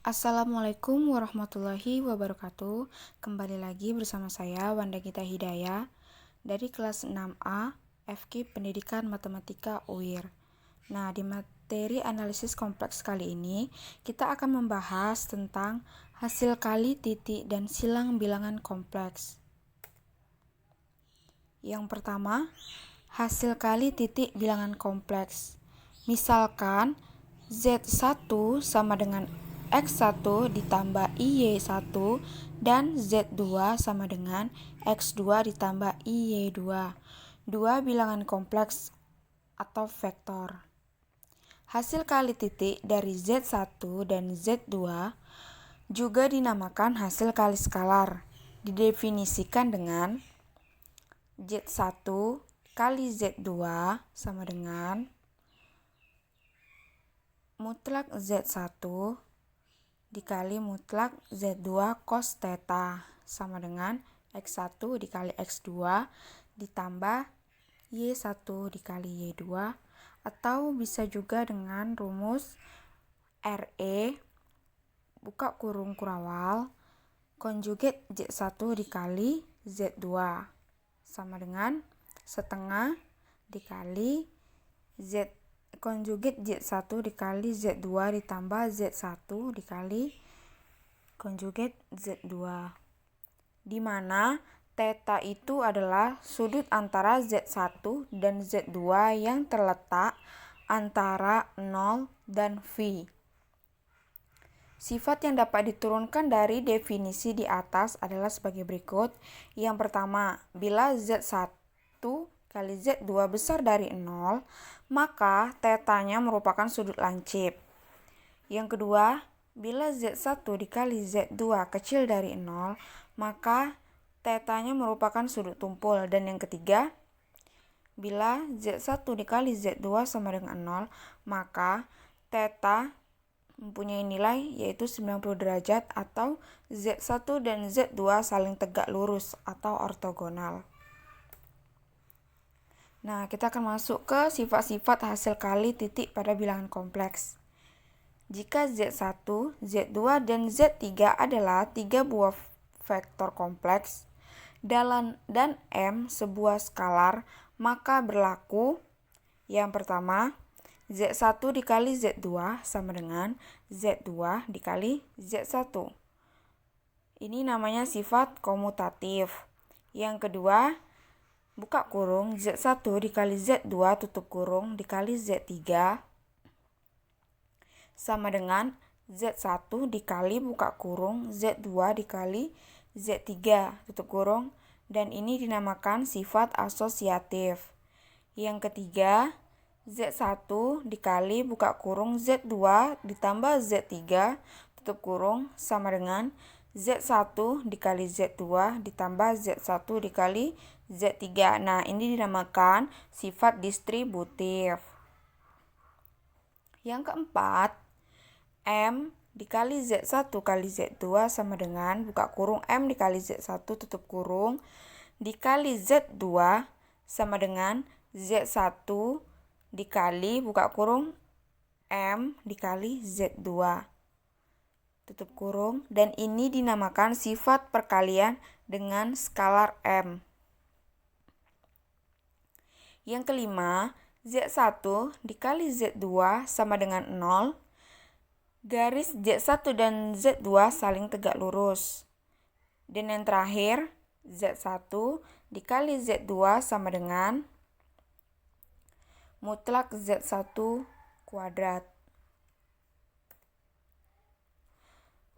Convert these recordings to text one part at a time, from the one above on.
Assalamualaikum warahmatullahi wabarakatuh. Kembali lagi bersama saya Wanda Gita Hidayah dari kelas 6A FK Pendidikan Matematika UIR. Nah, di materi analisis kompleks kali ini kita akan membahas tentang hasil kali titik dan silang bilangan kompleks. Yang pertama, hasil kali titik bilangan kompleks. Misalkan Z1 sama dengan X1 ditambah IY1 dan Z2 sama dengan X2 ditambah IY2. Dua bilangan kompleks atau vektor. Hasil kali titik dari Z1 dan Z2 juga dinamakan hasil kali skalar. Didefinisikan dengan Z1 kali Z2 sama dengan mutlak Z1 dikali mutlak Z2 cos theta sama dengan X1 dikali X2 ditambah Y1 dikali Y2, atau bisa juga dengan rumus RE buka kurung kurawal konjugat Z1 dikali Z2 sama dengan setengah dikali Z konjugat Z1 dikali Z2 ditambah Z1 dikali konjugat Z2, di mana theta itu adalah sudut antara Z1 dan Z2 yang terletak antara 0 dan V. Sifat yang dapat diturunkan dari definisi di atas adalah sebagai berikut. Yang pertama, bila Z1 kali Z2 besar dari 0, maka tetanya merupakan sudut lancip. Yang kedua, bila Z1 dikali Z2 kecil dari 0, maka tetanya merupakan sudut tumpul. Dan yang ketiga, bila Z1 dikali Z2 sama dengan 0, maka theta mempunyai nilai yaitu 90 derajat atau Z1 dan Z2 saling tegak lurus atau ortogonal. Nah, kita akan masuk ke sifat-sifat hasil kali titik pada bilangan kompleks. Jika Z1, Z2, dan Z3 adalah 3 buah vektor kompleks dan M sebuah skalar, maka berlaku yang pertama, Z1 dikali Z2 sama dengan Z2 dikali Z1. Ini namanya sifat komutatif. Yang kedua, buka kurung Z1 dikali Z2 tutup kurung dikali Z3 sama dengan Z1 dikali buka kurung Z2 dikali Z3 tutup kurung, dan ini dinamakan sifat asosiatif. Yang ketiga, Z1 dikali buka kurung Z2 ditambah Z3 tutup kurung sama dengan Z1 dikali Z2 ditambah Z1 dikali Z3. Nah, ini dinamakan sifat distributif. Yang keempat, M dikali Z1 kali Z2 sama dengan buka kurung M dikali Z1 tutup kurung dikali Z2 sama dengan Z1 dikali buka kurung M dikali Z2 tutup kurung, dan ini dinamakan sifat perkalian dengan skalar M. Yang kelima, Z1 dikali Z2 sama dengan 0, garis Z1 dan Z2 saling tegak lurus. Dan yang terakhir, Z1 dikali Z2 sama dengan mutlak Z1 kuadrat.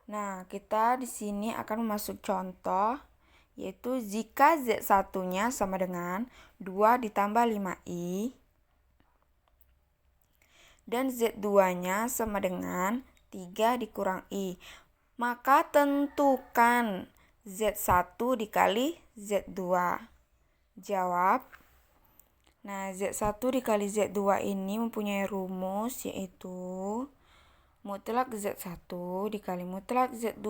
Nah, kita di sini akan masuk contoh, yaitu jika Z1-nya sama dengan 2 ditambah 5i dan Z2-nya sama dengan 3 dikurang i, maka tentukan Z1 dikali Z2. Jawab. Nah, Z1 dikali Z2 ini mempunyai rumus yaitu mutlak Z1 dikali mutlak Z2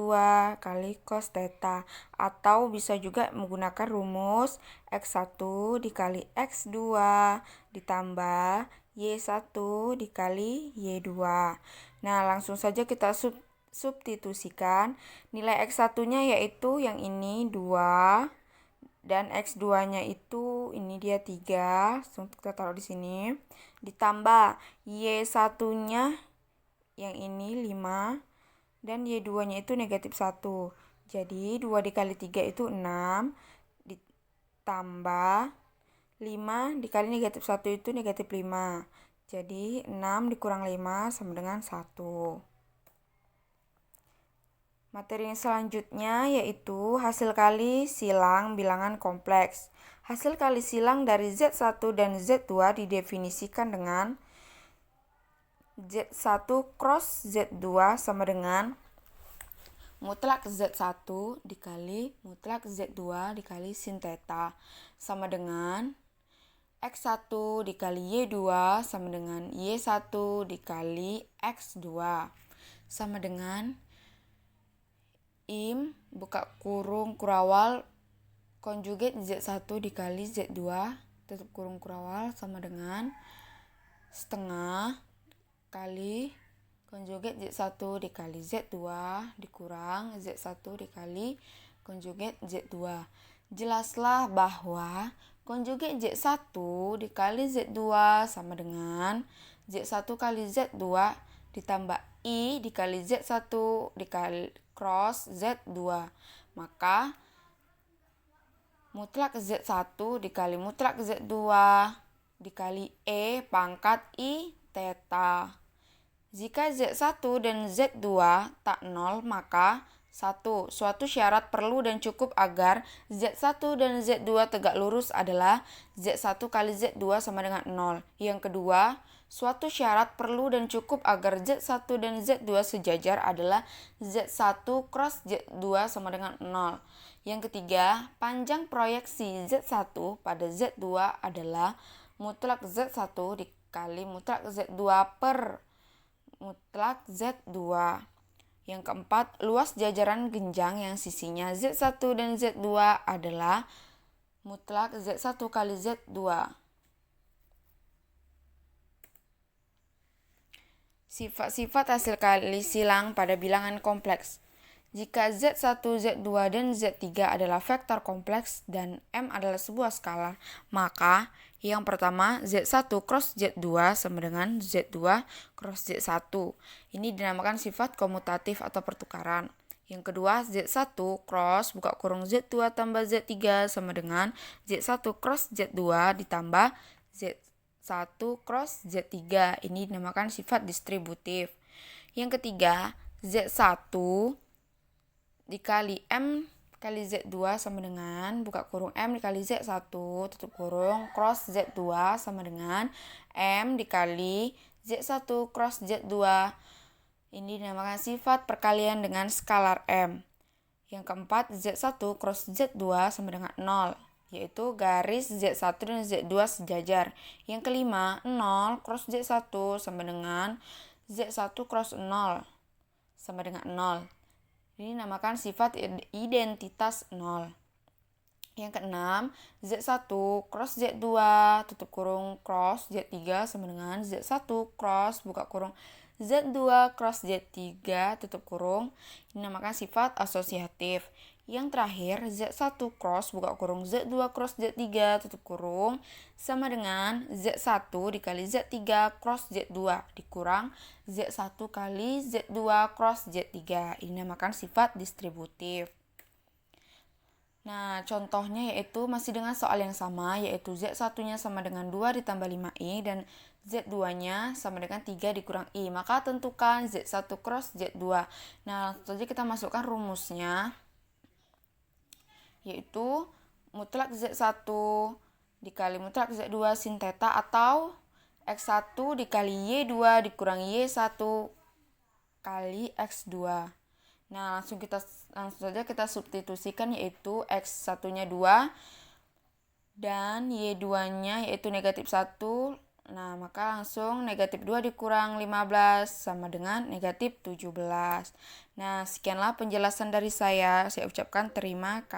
kali cos theta, atau bisa juga menggunakan rumus X1 dikali X2 ditambah Y1 dikali Y2. Nah, langsung saja kita substitusikan. Nilai X1-nya yaitu yang ini 2 dan X2-nya itu ini dia 3. Kita taruh di sini. Ditambah Y1-nya yang ini 5 dan Y2-nya itu negatif 1. Jadi 2 dikali 3 itu 6 ditambah 5 dikali negatif 1 itu negatif 5. Jadi 6 dikurang 5 sama dengan 1. Materi selanjutnya yaitu hasil kali silang bilangan kompleks. Hasil kali silang dari Z1 dan Z2 didefinisikan dengan Z1 cross Z2 sama dengan mutlak Z1 dikali mutlak Z2 dikali sin theta sama dengan X1 dikali Y2 sama dengan Y1 dikali X2 sama dengan buka kurung kurawal konjugat Z1 dikali Z2 tutup kurung kurawal sama dengan setengah kali konjugat Z1 dikali Z2 dikurang Z1 dikali konjugat Z2. Jelaslah bahwa konjugat Z1 dikali Z2 sama dengan Z1 kali Z2 ditambah I dikali Z1 dikali cross Z2. Maka mutlak Z1 dikali mutlak Z2 dikali E pangkat I theta. Jika Z1 dan Z2 tak nol, maka 1. Suatu syarat perlu dan cukup agar Z1 dan Z2 tegak lurus adalah Z1 kali Z2 sama dengan 0. Yang kedua, suatu syarat perlu dan cukup agar Z1 dan Z2 sejajar adalah Z1 cross Z2 sama dengan 0. Yang ketiga, panjang proyeksi Z1 pada Z2 adalah mutlak Z1 dikali mutlak Z2 per mutlak Z2. Yang keempat, luas jajaran genjang yang sisinya Z1 dan Z2 adalah mutlak Z1 kali Z2. Sifat-sifat hasil kali silang pada bilangan kompleks. Jika Z1, Z2, dan Z3 adalah vektor kompleks dan M adalah sebuah skalar, maka yang pertama Z1 cross Z2 sama dengan Z2 cross Z1. Ini dinamakan sifat komutatif atau pertukaran. Yang kedua Z1 cross buka kurung Z2 tambah Z3 sama dengan Z1 cross Z2 ditambah Z1 cross Z3. Ini dinamakan sifat distributif. Yang ketiga Z1 dikali M kali Z2 sama dengan buka kurung M dikali Z1 tutup kurung cross Z2 sama dengan M dikali Z1 cross Z2. Ini dinamakan sifat perkalian dengan skalar M. Yang keempat Z1 cross Z2 sama dengan 0, yaitu garis Z1 dan Z2 sejajar. Yang kelima 0 cross Z1 sama dengan Z1 cross 0 sama dengan 0. Ini dinamakan sifat identitas 0. Yang keenam, Z1 cross Z2 tutup kurung cross Z3 sama dengan Z1 cross buka kurung Z2 cross Z3 tutup kurung. Ini dinamakan sifat asosiatif. Yang terakhir, Z1 cross buka kurung Z2 cross Z3 tutup kurung sama dengan Z1 dikali Z3 cross Z2 dikurang Z1 kali Z2 cross Z3. Ini dinamakan sifat distributif. Nah, contohnya yaitu masih dengan soal yang sama, yaitu Z1-nya sama dengan 2 ditambah 5I dan Z2-nya sama dengan 3 dikurang I. Maka tentukan Z1 cross Z2. Nah, langsung saja kita masukkan rumusnya, yaitu mutlak Z1 dikali mutlak Z2 sin theta atau X1 dikali Y2 dikurang Y1 kali X2. Nah, langsung saja kita substitusikan, yaitu X1-nya 2 dan Y2-nya yaitu negatif 1. Nah, maka langsung negatif 2 dikurang 15 sama dengan negatif 17. Nah, sekianlah penjelasan dari saya. Saya ucapkan terima kasih.